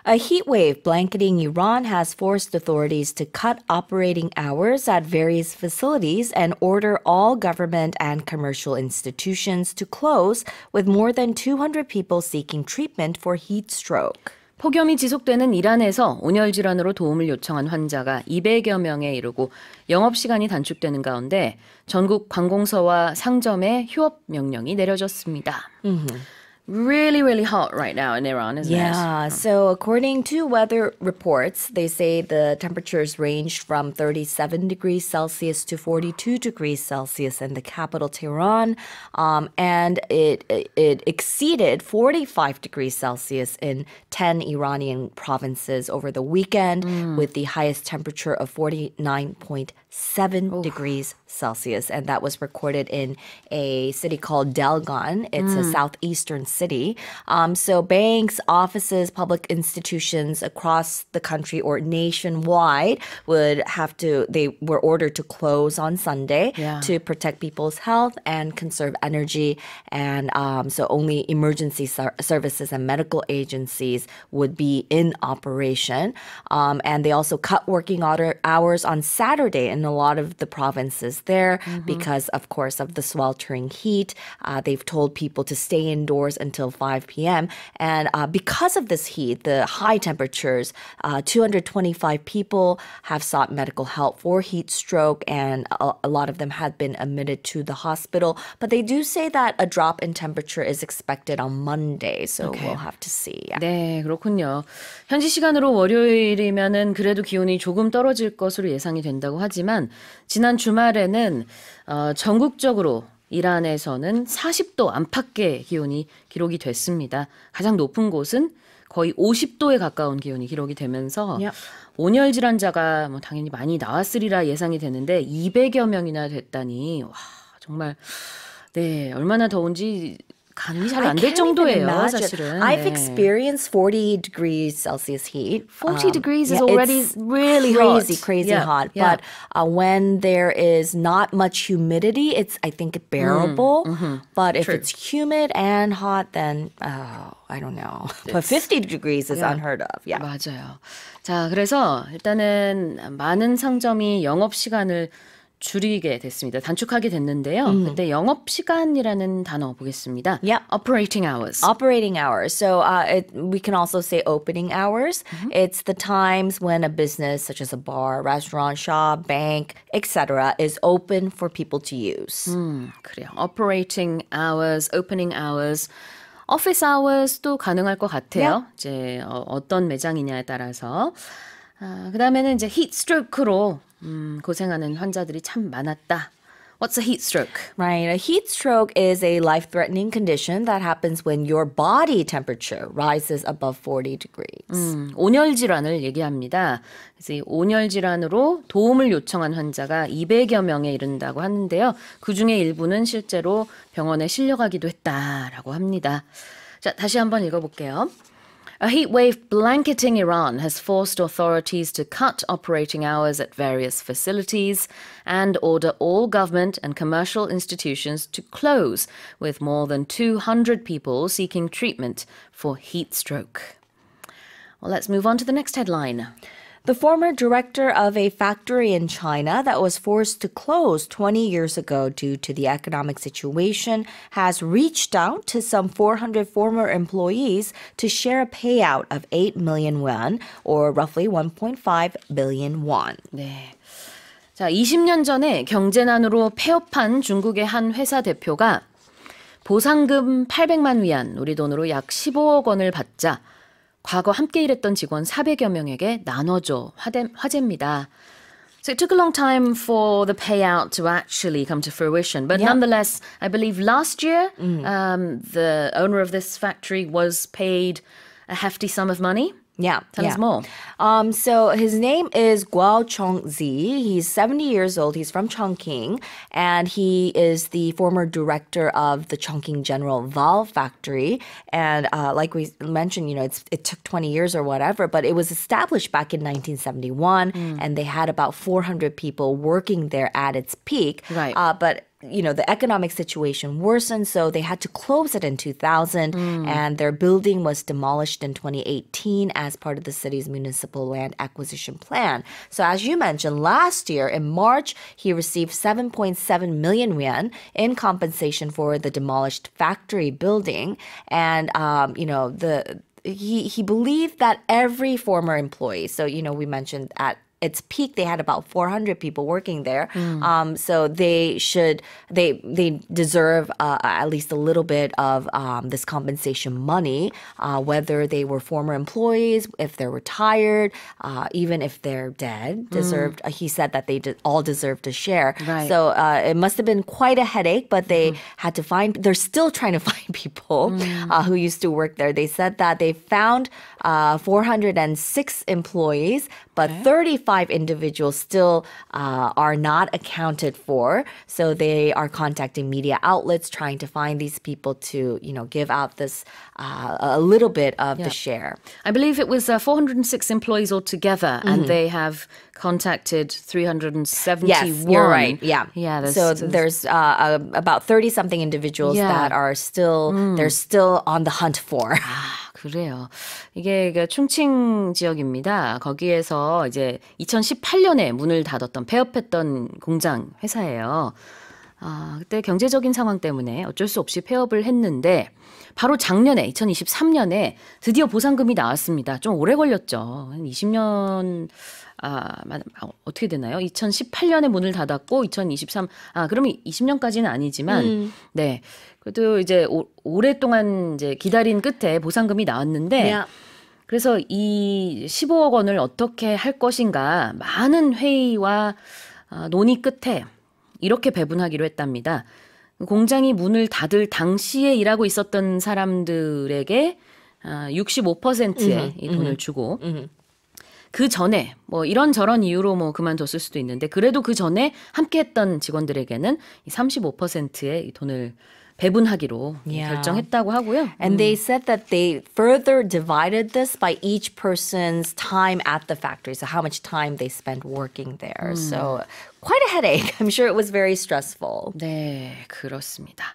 A heat wave blanketing Iran has forced authorities to cut operating hours at various facilities and order all government and commercial institutions to close, with more than 200 people seeking treatment for heat stroke. 폭염이 지속되는 이란에서 온열 질환으로 도움을 요청한 환자가 200여 명에 이르고 영업시간이 단축되는 가운데 전국 관공서와 상점에 휴업 명령이 내려졌습니다. Really, really hot right now in Iran, isn't it? Yeah, so according to weather reports, they say the temperatures ranged from 37 degrees Celsius to 42 degrees Celsius in the capital, Tehran, and it exceeded 45 degrees Celsius in 10 Iranian provinces over the weekend, with the highest temperature of 49.7 degrees Celsius, and that was recorded in a city called Delgan. It's a southeastern city. So banks, offices, public institutions across the country or nationwide they were ordered to close on Sunday to protect people's health and conserve energy. And so only emergency services and medical agencies would be in operation. And they also cut working hours on Saturday in a lot of the provinces there because, of course, of the sweltering heat. They've told people to stay indoors until 5 p.m. And because of this heat, the high temperatures, 225 people have sought medical help for heat stroke, and a lot of them had been admitted to the hospital. But they do say that a drop in temperature is expected on Monday, so we'll have to see. Yeah. 네, 그렇군요. 현지 시간으로 월요일이면은 그래도 기온이 조금 떨어질 것으로 예상이 된다고 하지만 지난 주말에는 전국적으로 이란에서는 40도 안팎의 기온이 기록이 됐습니다. 가장 높은 곳은 거의 50도에 가까운 기온이 기록이 되면서 온열 질환자가 당연히 많이 나왔으리라 예상이 되는데 200여 명이나 됐다니 와 정말 네 얼마나 더운지 감이 잘 안 될 정도예요, 사실은. I've experienced 40 degrees Celsius heat. 40 degrees is already really crazy hot. But when there is not much humidity, it's, I think, bearable. But if it's humid and hot, then, I don't know. But 50 degrees is unheard of. Yeah. 맞아요. 자, 그래서 일단은 많은 상점이 영업시간을 줄이게 됐습니다. 단축하게 됐는데요. 그때 영업시간이라는 단어 보겠습니다. Operating hours. Operating hours. So we can also say opening hours. It's the times when a business such as a bar, restaurant, shop, bank, etc. is open for people to use. 그래요. Operating hours, opening hours. Office hours도 가능할 것 같아요. 이제 어떤 매장이냐에 따라서. 그 다음에는 이제 heat stroke로 고생하는 환자들이 참 많았다. What's a heat stroke? Right. A heat stroke is a life-threatening condition that happens when your body temperature rises above 40 degrees. 온열 질환을 얘기합니다. 그래서 이 온열 질환으로 도움을 요청한 환자가 200여 명에 이른다고 하는데요. 그중에 일부는 실제로 병원에 실려가기도 했다라고 합니다. 자, 다시 한번 읽어볼게요. A heat wave blanketing Iran has forced authorities to cut operating hours at various facilities and order all government and commercial institutions to close, with more than 200 people seeking treatment for heat stroke. Well, let's move on to the next headline. The former director of a factory in China that was forced to close 20 years ago due to the economic situation has reached out to some 400 former employees to share a payout of 8 million won, or roughly 1.5 billion won. 네. 자, 20년 전에 경제난으로 폐업한 중국의 한 회사 대표가 보상금 800만 위안, 우리 돈으로 약 15억 원을 받자 과거 함께 일했던 직원 400여 명에게 나눠줘 화제입니다. So it took a long time for the payout to actually come to fruition. But nonetheless, I believe last year, the owner of this factory was paid a hefty sum of money. Yeah. Tell us more. So his name is Guo Chongzi. He's 70 years old. He's from Chongqing. And he is the former director of the Chongqing General Valve Factory. And like we mentioned, it took 20 years or whatever, but it was established back in 1971. And they had about 400 people working there at its peak. Right. But the economic situation worsened, so they had to close it in 2000, and their building was demolished in 2018 as part of the city's municipal land acquisition plan. So as you mentioned, last year in March, he received 7.7 million yuan in compensation for the demolished factory building, and he believed that every former employee, so we mentioned at its peak, they had about 400 people working there. So they deserve at least a little bit of this compensation money, whether they were former employees, if they're retired, even if they're dead, deserved. He said that they all deserved a share. Right. So it must have been quite a headache, but they had to they're still trying to find people who used to work there. They said that they found 406 employees, but 35 individuals still are not accounted for. So they are contacting media outlets trying to find these people to, give out this a little bit of the share. I believe it was 406 employees altogether, and they have contacted 371. Yes, you're right. Yeah. Yeah. There's about 30-something individuals that are still, they're still on the hunt for. 그래요. 이게 충칭 지역입니다. 거기에서 이제 2018년에 문을 닫았던 폐업했던 공장 회사예요. 그때 경제적인 상황 때문에 어쩔 수 없이 폐업을 했는데 바로 작년에 2023년에 드디어 보상금이 나왔습니다. 좀 오래 걸렸죠. 한 20년 어떻게 되나요? 2018년에 문을 닫았고 2023 그러면 20년까지는 아니지만 네. 그래도 이제 오랫동안 이제 기다린 끝에 보상금이 나왔는데 그래서 이 15억 원을 어떻게 할 것인가 많은 회의와 논의 끝에 이렇게 배분하기로 했답니다. 공장이 문을 닫을 당시에 일하고 있었던 사람들에게 65%의 이 돈을 주고 그 전에 이런저런 이유로 그만뒀을 수도 있는데 그래도 그 전에 함께했던 직원들에게는 이 35%의 이 돈을 배분하기로 결정했다고 하고요. And they said that they further divided this by each person's time at the factory. So how much time they spent working there. So quite a headache. I'm sure it was very stressful. 네, 그렇습니다.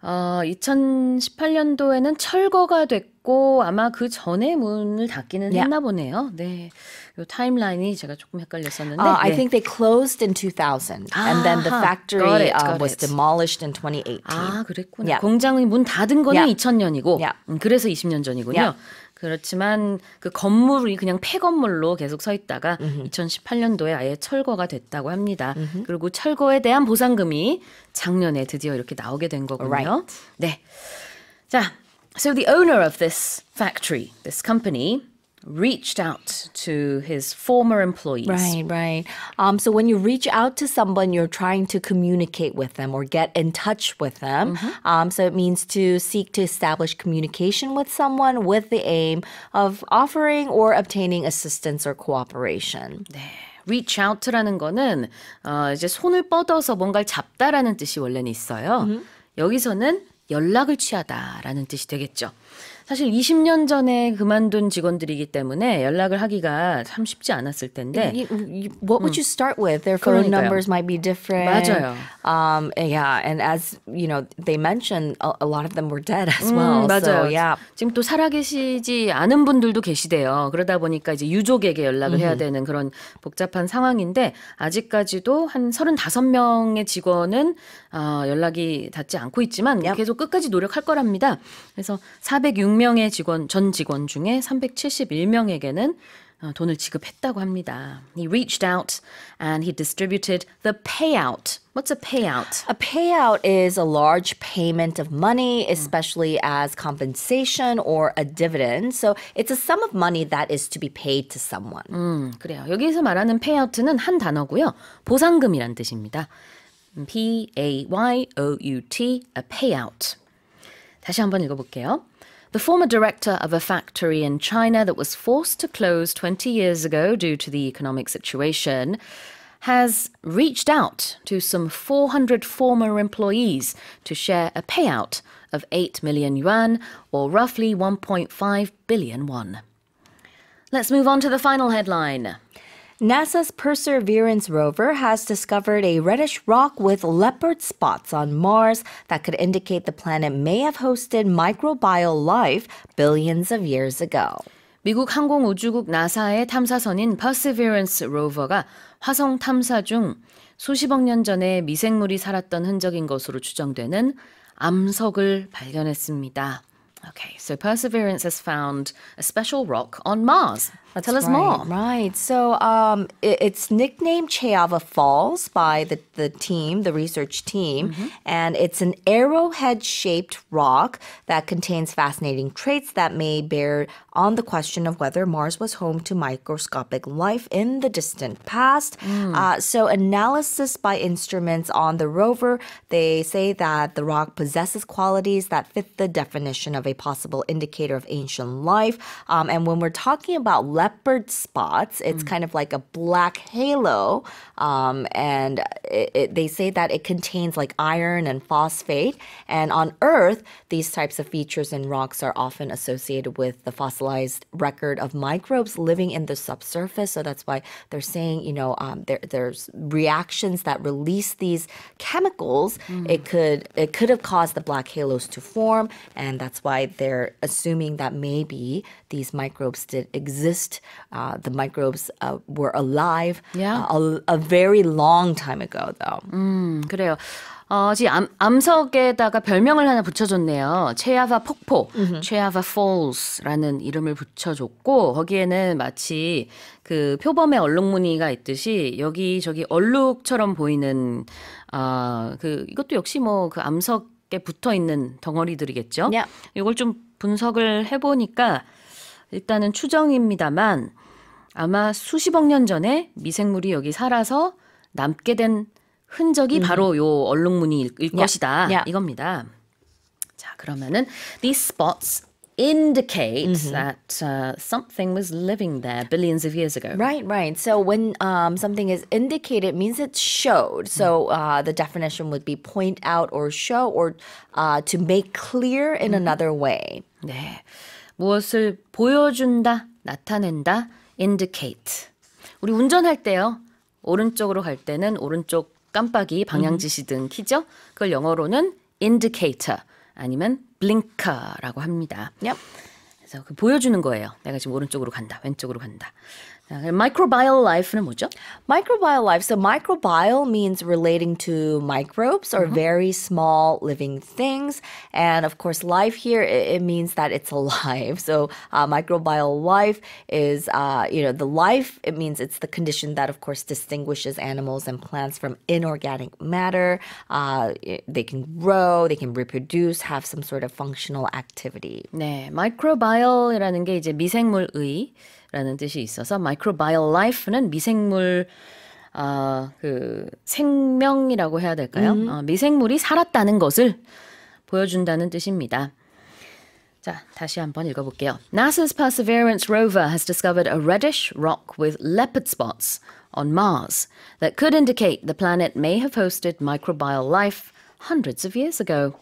2018년도에는 철거가 됐고 아마 그 전에 문을 닫기는 했나 보네요. 네. 요 타임라인이 제가 조금 헷갈렸었는데. I think they closed in 2000 and then the factory got was it. demolished in 2018. 그랬구나. 공장이 문 닫은 거는 2000년이고 그래서 20년 전이군요. 그렇지만 그 건물이 그냥 폐건물로 계속 서 있다가 2018년도에 아예 철거가 됐다고 합니다. 그리고 철거에 대한 보상금이 작년에 드디어 이렇게 나오게 된 거군요. Right. 네. 자, so the owner of this factory, this company, reached out to his former employees. Right. So when you reach out to someone, you're trying to communicate with them or get in touch with them. So it means to seek to establish communication with someone with the aim of offering or obtaining assistance or cooperation. 네. reach out라는 거는 이제 손을 뻗어서 뭔가를 잡다라는 뜻이 원래는 있어요. 여기서는 연락을 취하다라는 뜻이 되겠죠. 사실 20년 전에 그만둔 직원들이기 때문에 연락을 하기가 참 쉽지 않았을 텐데. What would you start with? Their phone numbers might be different. 맞아요. And as they mentioned, a lot of them were dead as well. 맞아요. So, 지금 또 살아계시지 않은 분들도 계시대요. 그러다 보니까 이제 유족에게 연락을 해야 되는 그런 복잡한 상황인데 아직까지도 한 35명의 직원은 연락이 닿지 않고 있지만 계속 끝까지 노력할 거랍니다. 그래서 406명의 전 직원 중에 371명에게는 돈을 지급했다고 합니다. He reached out and he distributed the payout. What's a payout? A payout is a large payment of money, especially as compensation or a dividend. So it's a sum of money that is to be paid to someone. 그래요. 여기서 말하는 payout는 한 단어고요. 보상금이란 뜻입니다. P-A-Y-O-U-T, a payout. 다시 한번 읽어볼게요. The former director of a factory in China that was forced to close 20 years ago due to the economic situation has reached out to some 400 former employees to share a payout of 8 million yuan, or roughly 1.5 billion won. Let's move on to the final headline. NASA's Perseverance rover has discovered a reddish rock with leopard spots on Mars that could indicate the planet may have hosted microbial life billions of years ago. 미국 항공우주국 나사의 탐사선인 Perseverance 로버가 화성 탐사 중 수십억 년 전에 미생물이 살았던 흔적인 것으로 추정되는 암석을 발견했습니다. Okay, so Perseverance has found a special rock on Mars. Tell us more. Right. So it's nicknamed Cheava Falls by the team, the research team. And it's an arrowhead-shaped rock that contains fascinating traits that may bear on the question of whether Mars was home to microscopic life in the distant past. So analysis by instruments on the rover, they say that the rock possesses qualities that fit the definition of a possible indicator of ancient life. And when we're talking about leopard spots, it's kind of like a black halo. And they say that it contains like iron and phosphate. And on Earth, these types of features in rocks are often associated with the fossilized record of microbes living in the subsurface. So that's why they're saying, there's reactions that release these chemicals. It could have caused the black halos to form. And that's why they're assuming that maybe these microbes did exist. The microbes were alive a very long time ago, though. 그래요. 지금 암석에다가 별명을 하나 붙여줬네요. 체아바 폭포, 체아바 Falls라는 이름을 붙여줬고 거기에는 마치 그 표범의 얼룩무늬가 있듯이 여기저기 얼룩처럼 보이는 이것도 역시 뭐 그 암석에 붙어 있는 덩어리들이겠죠. 이걸 좀 분석을 해보니까 일단은 추정입니다만 아마 수십억 년 전에 미생물이 여기 살아서 남게 된 흔적이 바로 요 얼룩무늬일 것이다. 이겁니다. 자, 그러면은 these spots indicate that something was living there billions of years ago. Right. So when something is indicated, it means it showed. So the definition would be point out or show or to make clear in another way. 네. 무엇을 보여준다, 나타낸다, indicate. 우리 운전할 때요. 오른쪽으로 갈 때는 오른쪽 깜빡이 방향지시등 키죠? 그걸 영어로는 indicator 아니면 blinker라고 합니다. 그래서 그 보여주는 거예요. 내가 지금 오른쪽으로 간다, 왼쪽으로 간다. Microbial life는 뭐죠? Microbial life. So microbial means relating to microbes or very small living things. And of course, life here, it means that it's alive. So microbial life is, the life, it means it's the condition that, of course, distinguishes animals and plants from inorganic matter. They can grow, they can reproduce, have some sort of functional activity. 네, microbial이라는 게 이제 미생물의 라는 뜻이 있어서 microbial life는 미생물 그 생명이라고 해야 될까요? 미생물이 살았다는 것을 보여준다는 뜻입니다. 자, 다시 한번 읽어볼게요. NASA's Perseverance rover has discovered a reddish rock with leopard spots on Mars that could indicate the planet may have hosted microbial life hundreds of years ago.